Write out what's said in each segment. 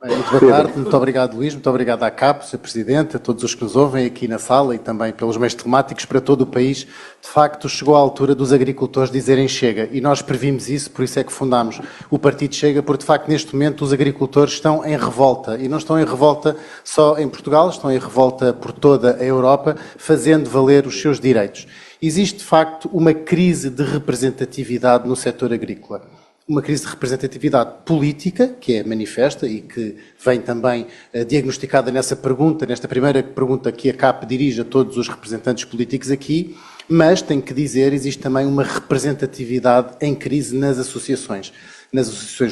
Muito boa tarde, muito obrigado Luís, muito obrigado à CAP, Sr. Presidente, a todos os que nos ouvem aqui na sala e também pelos meios telemáticos para todo o país. De facto, chegou a altura dos agricultores dizerem chega e nós previmos isso, por isso é que fundámos o Partido Chega, porque de facto neste momento os agricultores estão em revolta e não estão em revolta só em Portugal, estão em revolta por toda a Europa, fazendo valer os seus direitos. Existe de facto uma crise de representatividade no setor agrícola. Uma crise de representatividade política, que é manifesta e que vem também diagnosticada nessa pergunta, nesta primeira pergunta que a CAP dirige a todos os representantes políticos aqui, mas, tenho que dizer, existe também uma representatividade em crise nas associações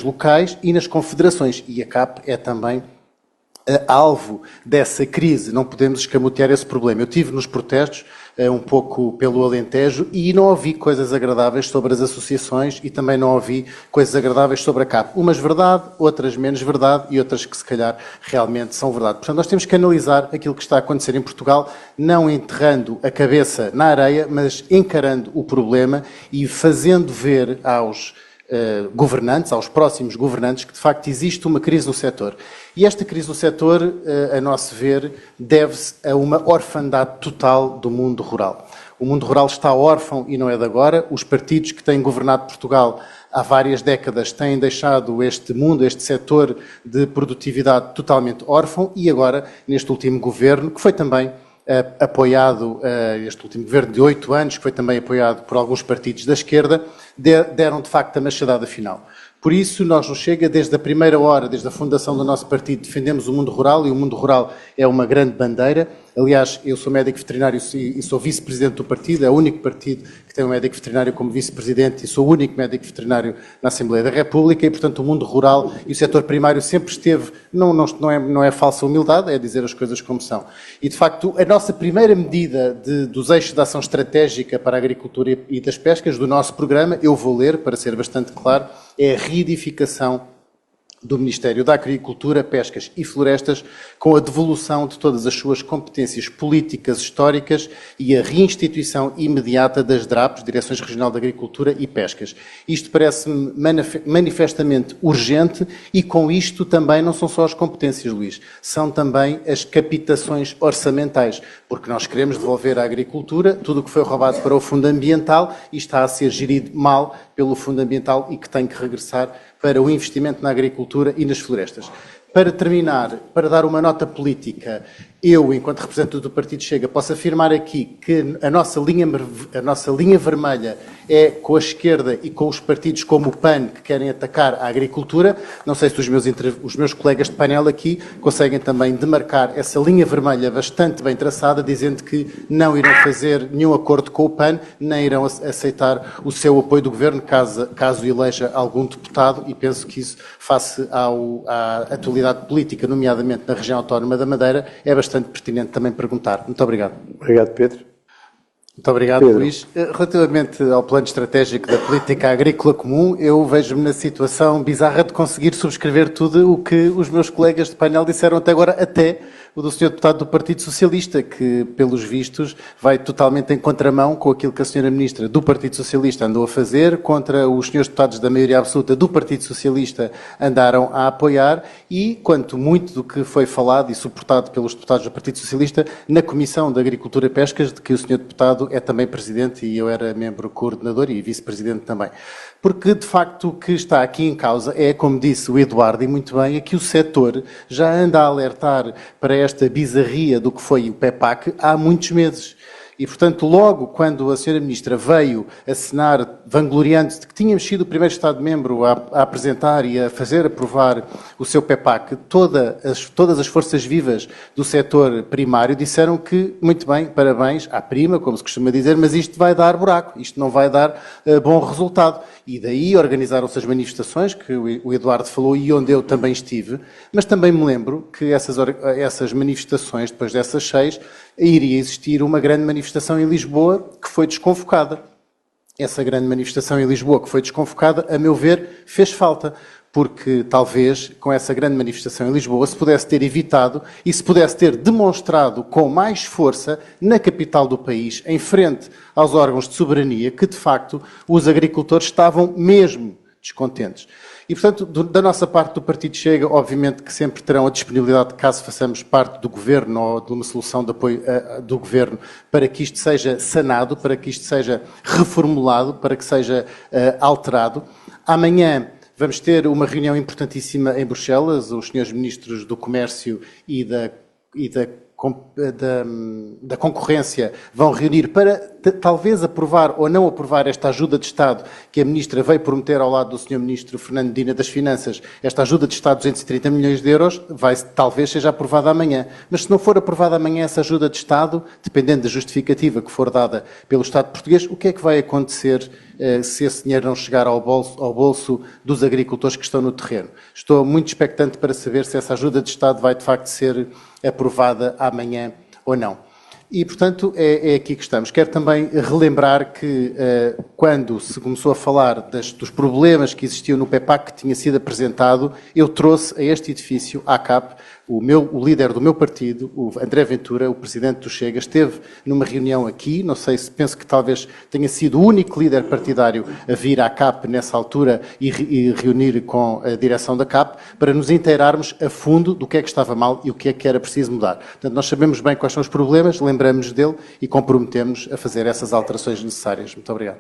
locais e nas confederações, e a CAP é também alvo dessa crise, não podemos escamotear esse problema. Eu estive nos protestos, um pouco pelo Alentejo, e não ouvi coisas agradáveis sobre as associações e também não ouvi coisas agradáveis sobre a CAP. Umas verdade, outras menos verdade e outras que se calhar realmente são verdade. Portanto, nós temos que analisar aquilo que está a acontecer em Portugal, não enterrando a cabeça na areia, mas encarando o problema e fazendo ver aos governantes, aos próximos governantes, que de facto existe uma crise no setor. E esta crise no setor, a nosso ver, deve-se a uma orfandade total do mundo rural. O mundo rural está órfão e não é de agora. Os partidos que têm governado Portugal há várias décadas têm deixado este mundo, este setor de produtividade totalmente órfão e agora, neste último governo, que foi também apoiado, este último governo de 8 anos, que foi também apoiado por alguns partidos da esquerda, deram de facto a machadada final. Por isso, nós no Chega, desde a primeira hora, desde a fundação do nosso partido, defendemos o mundo rural e o mundo rural é uma grande bandeira. Aliás, eu sou médico veterinário e sou vice-presidente do partido, é o único partido que tem um médico veterinário como vice-presidente e sou o único médico veterinário na Assembleia da República e, portanto, o mundo rural e o setor primário sempre esteve, não é falsa humildade, é dizer as coisas como são. E, de facto, a nossa primeira medida dos eixos de ação estratégica para a agricultura e das pescas do nosso programa, eu vou ler, para ser bastante claro, é a reedificação do Ministério da Agricultura, Pescas e Florestas, com a devolução de todas as suas competências políticas históricas e a reinstituição imediata das DRAPs, Direções Regional de Agricultura e Pescas. Isto parece-me manifestamente urgente e com isto também não são só as competências, Luís, são também as captações orçamentais, porque nós queremos devolver à agricultura tudo o que foi roubado para o Fundo Ambiental e está a ser gerido mal pelo Fundo Ambiental e que tem que regressar para o investimento na agricultura e nas florestas. Para terminar, para dar uma nota política, eu, enquanto representante do Partido Chega, posso afirmar aqui que a nossa linha vermelha é com a esquerda e com os partidos como o PAN que querem atacar a agricultura. Não sei se os meus colegas de painel aqui conseguem também demarcar essa linha vermelha bastante bem traçada, dizendo que não irão fazer nenhum acordo com o PAN, nem irão aceitar o seu apoio do Governo, caso eleja algum deputado, e penso que isso, face à atualidade política, nomeadamente na região autónoma da Madeira, é bastante pertinente também perguntar. Muito obrigado. Obrigado, Pedro. Muito obrigado, Pedro. Luís. Relativamente ao plano estratégico da política agrícola comum, eu vejo-me na situação bizarra de conseguir subscrever tudo o que os meus colegas de painel disseram até agora, até o do Sr. Deputado do Partido Socialista, que, pelos vistos, vai totalmente em contramão com aquilo que a Sra. Ministra do Partido Socialista andou a fazer, contra os Srs. Deputados da maioria absoluta do Partido Socialista andaram a apoiar e, quanto muito do que foi falado e suportado pelos deputados do Partido Socialista, na Comissão de Agricultura e Pescas, de que o Sr. Deputado é também Presidente e eu era membro coordenador e Vice-Presidente também. Porque, de facto, o que está aqui em causa é, como disse o Eduardo, e muito bem, é que o setor já anda a alertar para esta bizarria do que foi o PEPAC há muitos meses. E, portanto, logo quando a Sra. Ministra veio assinar, vangloriando-se de que tínhamos sido o primeiro Estado-membro a apresentar e a fazer aprovar o seu PEPAC, todas as forças vivas do setor primário disseram que, muito bem, parabéns à prima, como se costuma dizer, mas isto vai dar buraco, isto não vai dar bom resultado. E daí organizaram-se as manifestações, que o Eduardo falou e onde eu também estive, mas também me lembro que essas manifestações, depois dessas 6, iria existir uma grande manifestação em Lisboa que foi desconvocada. Essa grande manifestação em Lisboa que foi desconvocada, a meu ver, fez falta, porque talvez com essa grande manifestação em Lisboa se pudesse ter evitado e se pudesse ter demonstrado com mais força na capital do país, em frente aos órgãos de soberania, que de facto os agricultores estavam mesmo descontentes. E, portanto, da nossa parte do Partido Chega, obviamente que sempre terão a disponibilidade, caso façamos parte do Governo ou de uma solução de apoio do Governo, para que isto seja sanado, para que isto seja reformulado, para que seja alterado. Amanhã vamos ter uma reunião importantíssima em Bruxelas, os senhores ministros do Comércio e da concorrência vão reunir para talvez aprovar ou não aprovar esta ajuda de Estado que a Ministra veio prometer ao lado do Sr. Ministro Fernando Medina das Finanças. Esta ajuda de Estado de 230 milhões de euros talvez seja aprovada amanhã. Mas se não for aprovada amanhã essa ajuda de Estado, dependendo da justificativa que for dada pelo Estado português, o que é que vai acontecer se esse dinheiro não chegar ao bolso dos agricultores que estão no terreno? Estou muito expectante para saber se essa ajuda de Estado vai de facto ser aprovada amanhã ou não. E, portanto, é aqui que estamos. Quero também relembrar que, quando se começou a falar dos problemas que existiam no PEPAC que tinha sido apresentado, eu trouxe a este edifício, à CAP, o líder do meu partido, o André Ventura, o presidente do Chega, esteve numa reunião aqui, não sei se penso que talvez tenha sido o único líder partidário a vir à CAP nessa altura e reunir com a direção da CAP para nos inteirarmos a fundo do que é que estava mal e o que é que era preciso mudar. Portanto, nós sabemos bem quais são os problemas, lembramos-nos dele e comprometemos a fazer essas alterações necessárias. Muito obrigado.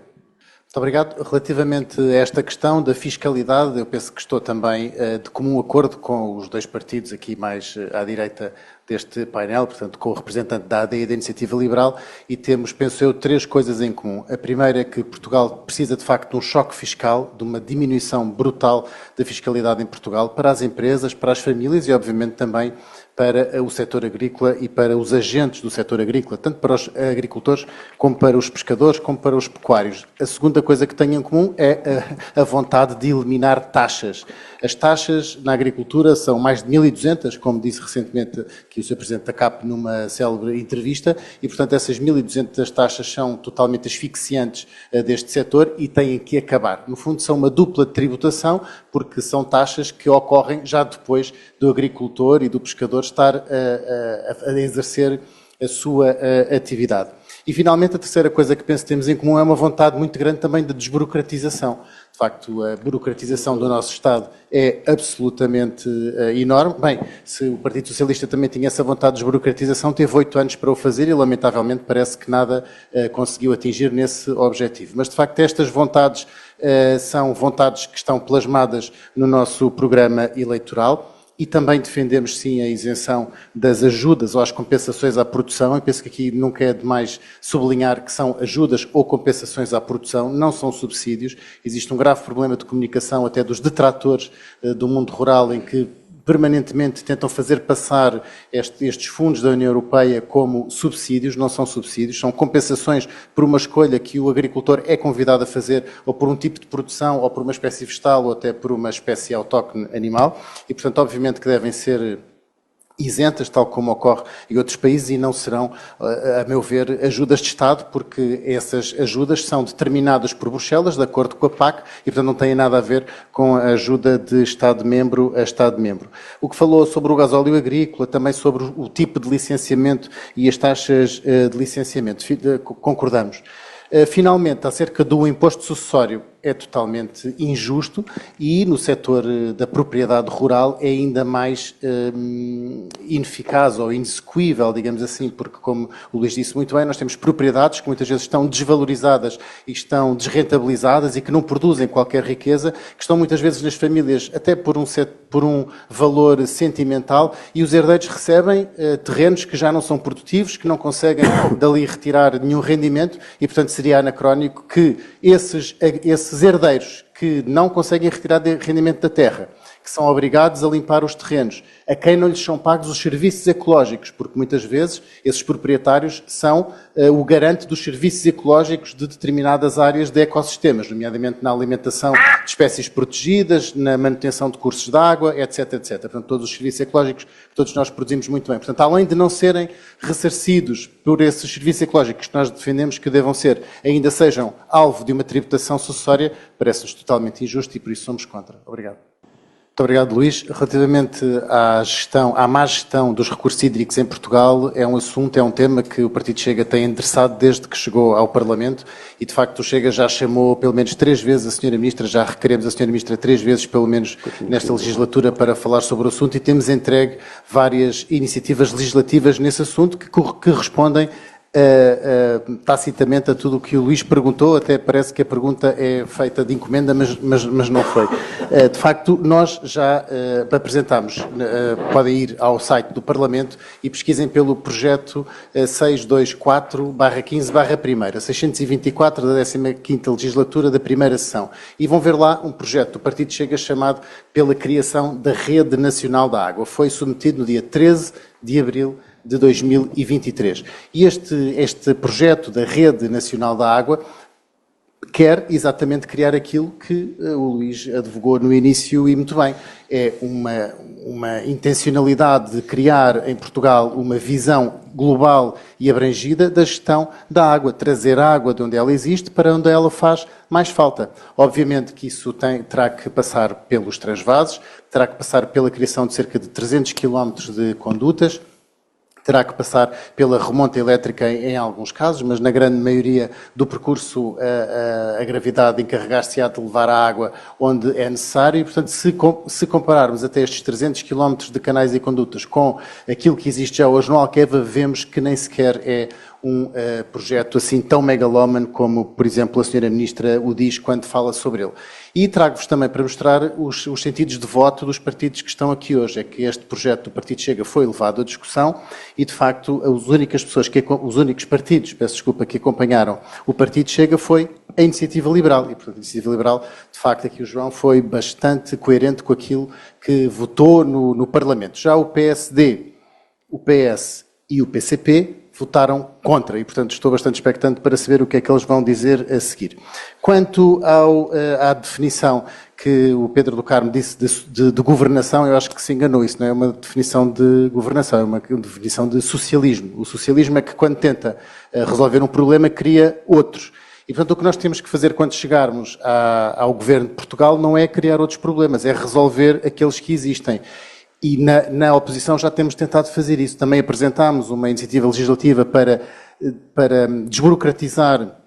Muito obrigado. Relativamente a esta questão da fiscalidade, eu penso que estou também de comum acordo com os dois partidos aqui mais à direita deste painel, portanto, com o representante da AD e da Iniciativa Liberal, e temos, penso eu, três coisas em comum. A primeira é que Portugal precisa, de facto, de um choque fiscal, de uma diminuição brutal da fiscalidade em Portugal para as empresas, para as famílias e, obviamente, também para o setor agrícola e para os agentes do setor agrícola, tanto para os agricultores, como para os pescadores, como para os pecuários. A segunda coisa que têm em comum é a vontade de eliminar taxas. As taxas na agricultura são mais de 1.200, como disse recentemente aqui o Sr. Presidente da CAP numa célebre entrevista, e, portanto, essas 1.200 taxas são totalmente asfixiantes deste setor e têm que acabar. No fundo, são uma dupla tributação, porque são taxas que ocorrem já depois do agricultor e do pescador estar a exercer a sua atividade. E, finalmente, a terceira coisa que penso que temos em comum é uma vontade muito grande também de desburocratização. De facto, a burocratização do nosso Estado é absolutamente enorme. Bem, se o Partido Socialista também tinha essa vontade de desburocratização, teve 8 anos para o fazer e, lamentavelmente, parece que nada conseguiu atingir nesse objetivo. Mas, de facto, estas vontades são vontades que estão plasmadas no nosso programa eleitoral. E também defendemos, sim, a isenção das ajudas ou as compensações à produção. Eu penso que aqui nunca é demais sublinhar que são ajudas ou compensações à produção, não são subsídios. Existe um grave problema de comunicação até dos detratores do mundo rural, em que permanentemente tentam fazer passar estes fundos da União Europeia como subsídios. Não são subsídios, são compensações por uma escolha que o agricultor é convidado a fazer, ou por um tipo de produção, ou por uma espécie vegetal, ou até por uma espécie autóctone animal, e, portanto, obviamente que devem ser isentas, tal como ocorre em outros países, e não serão, a meu ver, ajudas de Estado, porque essas ajudas são determinadas por Bruxelas, de acordo com a PAC, e, portanto, não têm nada a ver com a ajuda de Estado-membro a Estado-membro. O que falou sobre o gasóleo agrícola, também sobre o tipo de licenciamento e as taxas de licenciamento, concordamos. Finalmente, acerca do imposto sucessório, é totalmente injusto e no setor da propriedade rural é ainda mais ineficaz ou inexequível, digamos assim, porque, como o Luís disse muito bem, nós temos propriedades que muitas vezes estão desvalorizadas e estão desrentabilizadas e que não produzem qualquer riqueza, que estão muitas vezes nas famílias até por um valor sentimental, e os herdeiros recebem terrenos que já não são produtivos, que não conseguem dali retirar nenhum rendimento, e, portanto, seria anacrónico que esses herdeiros que não conseguem retirar rendimento da terra, que são obrigados a limpar os terrenos, a quem não lhes são pagos os serviços ecológicos, porque muitas vezes esses proprietários são o garante dos serviços ecológicos de determinadas áreas de ecossistemas, nomeadamente na alimentação de espécies protegidas, na manutenção de cursos de água, etc, etc. Portanto, todos os serviços ecológicos que todos nós produzimos muito bem. Portanto, além de não serem ressarcidos por esses serviços ecológicos que nós defendemos que devam ser, ainda sejam alvo de uma tributação sucessória, parece-nos totalmente injusto e por isso somos contra. Obrigado. Muito obrigado, Luís. Relativamente à má gestão dos recursos hídricos em Portugal, é um assunto, é um tema que o Partido Chega tem endereçado desde que chegou ao Parlamento e, de facto, o Chega já chamou pelo menos 3 vezes a Sra. Ministra, já requeremos a Sra. Ministra 3 vezes, pelo menos, nesta legislatura para falar sobre o assunto e temos entregue várias iniciativas legislativas nesse assunto que respondem tacitamente a tudo o que o Luís perguntou, até parece que a pergunta é feita de encomenda, mas não foi. De facto, nós já apresentámos, podem ir ao site do Parlamento e pesquisem pelo projeto 624/15/1, 624 da 15ª legislatura da primeira sessão. E vão ver lá um projeto do Partido Chega chamado pela criação da Rede Nacional da Água. Foi submetido no dia 13 de abril de 2023. E este projeto da Rede Nacional da Água quer exatamente criar aquilo que o Luís advogou no início e muito bem. É uma intencionalidade de criar em Portugal uma visão global e abrangida da gestão da água, trazer a água de onde ela existe para onde ela faz mais falta. Obviamente que isso terá que passar pelos transvases, terá que passar pela criação de cerca de 300 km de condutas, terá que passar pela remonta elétrica em alguns casos, mas na grande maioria do percurso a gravidade encarregar-se-á de levar a água onde é necessário e, portanto, se compararmos até estes 300 km de canais e condutas com aquilo que existe já hoje no Alqueva, vemos que nem sequer é um projeto assim tão megalómano como, por exemplo, a Sra. Ministra o diz quando fala sobre ele. E trago-vos também para mostrar os sentidos de voto dos partidos que estão aqui hoje. É que este projeto do Partido Chega foi levado à discussão e, de facto, os únicos partidos, peço desculpa, que acompanharam o Partido Chega foi a Iniciativa Liberal. E, portanto, a Iniciativa Liberal, de facto, aqui o João foi bastante coerente com aquilo que votou no Parlamento. Já o PSD, o PS e o PCP votaram contra e, portanto, estou bastante expectante para saber o que é que eles vão dizer a seguir. Quanto à definição que o Pedro do Carmo disse de governação, eu acho que se enganou. Isso não é uma definição de governação, é uma definição de socialismo. O socialismo é que, quando tenta resolver um problema, cria outros. E, portanto, o que nós temos que fazer quando chegarmos ao governo de Portugal não é criar outros problemas, é resolver aqueles que existem. E na oposição já temos tentado fazer isso. Também apresentámos uma iniciativa legislativa para desburocratizar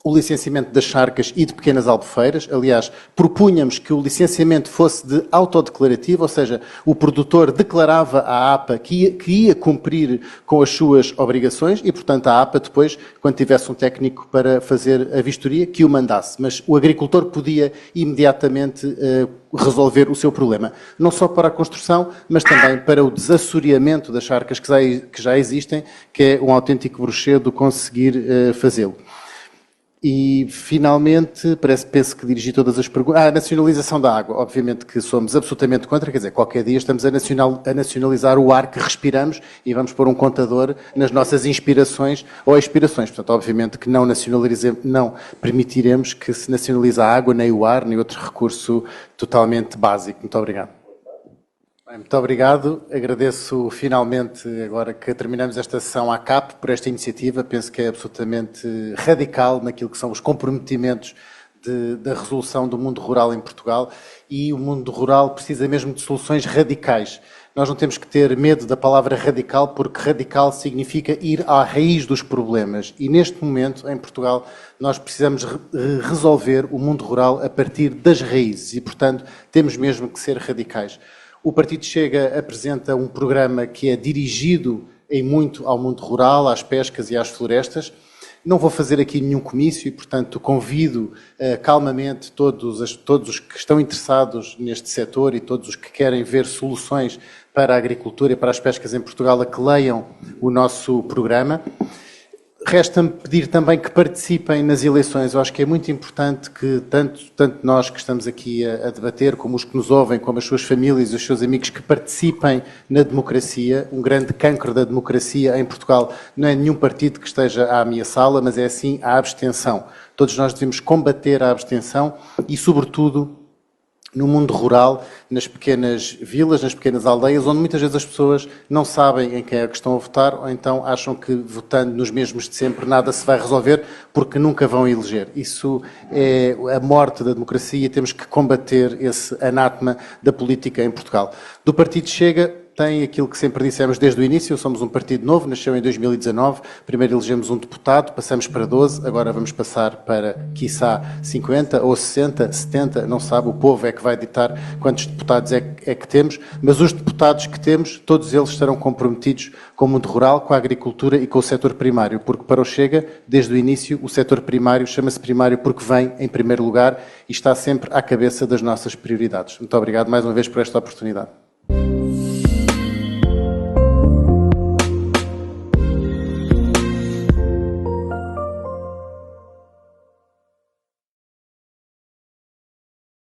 o licenciamento das charcas e de pequenas albufeiras. Aliás, propunhamos que o licenciamento fosse de autodeclarativo, ou seja, o produtor declarava à APA que ia cumprir com as suas obrigações e, portanto, a APA depois, quando tivesse um técnico para fazer a vistoria, que o mandasse. Mas o agricultor podia imediatamente resolver o seu problema. Não só para a construção, mas também para o desassoreamento das charcas que já existem, que é um autêntico bruxedo conseguir fazê-lo. E, finalmente, penso que dirigi todas as perguntas. A nacionalização da água. Obviamente que somos absolutamente contra, quer dizer, qualquer dia estamos a nacionalizar o ar que respiramos e vamos pôr um contador nas nossas inspirações ou expirações. Portanto, obviamente que não permitiremos que se nacionalize a água, nem o ar, nem outro recurso totalmente básico. Muito obrigado. Bem, muito obrigado. Agradeço finalmente, agora que terminamos esta sessão à CAP, por esta iniciativa. Penso que é absolutamente radical naquilo que são os comprometimentos da resolução do mundo rural em Portugal e o mundo rural precisa mesmo de soluções radicais. Nós não temos que ter medo da palavra radical, porque radical significa ir à raiz dos problemas. E neste momento, em Portugal, nós precisamos resolver o mundo rural a partir das raízes e, portanto, temos mesmo que ser radicais. O Partido Chega apresenta um programa que é dirigido em muito ao mundo rural, às pescas e às florestas. Não vou fazer aqui nenhum comício e, portanto, convido calmamente todos os que estão interessados neste setor e todos os que querem ver soluções para a agricultura e para as pescas em Portugal a que leiam o nosso programa. Resta-me pedir também que participem nas eleições. Eu acho que é muito importante que tanto nós que estamos aqui a debater, como os que nos ouvem, como as suas famílias e os seus amigos, que participem na democracia. Um grande cancro da democracia em Portugal não é nenhum partido que esteja a ameaçá-la, mas é sim a abstenção. Todos nós devemos combater a abstenção e, sobretudo, no mundo rural, nas pequenas vilas, nas pequenas aldeias, onde muitas vezes as pessoas não sabem em quem é que estão a votar, ou então acham que votando nos mesmos de sempre nada se vai resolver, porque nunca vão eleger. Isso é a morte da democracia e temos que combater esse anátema da política em Portugal. Do Partido Chega, tem aquilo que sempre dissemos desde o início, somos um partido novo, nasceu em 2019, primeiro elegemos um deputado, passamos para 12, agora vamos passar para, quiçá, 50 ou 60, 70, não sabe, o povo é que vai ditar quantos deputados é que temos, mas os deputados que temos, todos eles estarão comprometidos com o mundo rural, com a agricultura e com o setor primário, porque para o Chega, desde o início, o setor primário chama-se primário porque vem em primeiro lugar e está sempre à cabeça das nossas prioridades. Muito obrigado mais uma vez por esta oportunidade.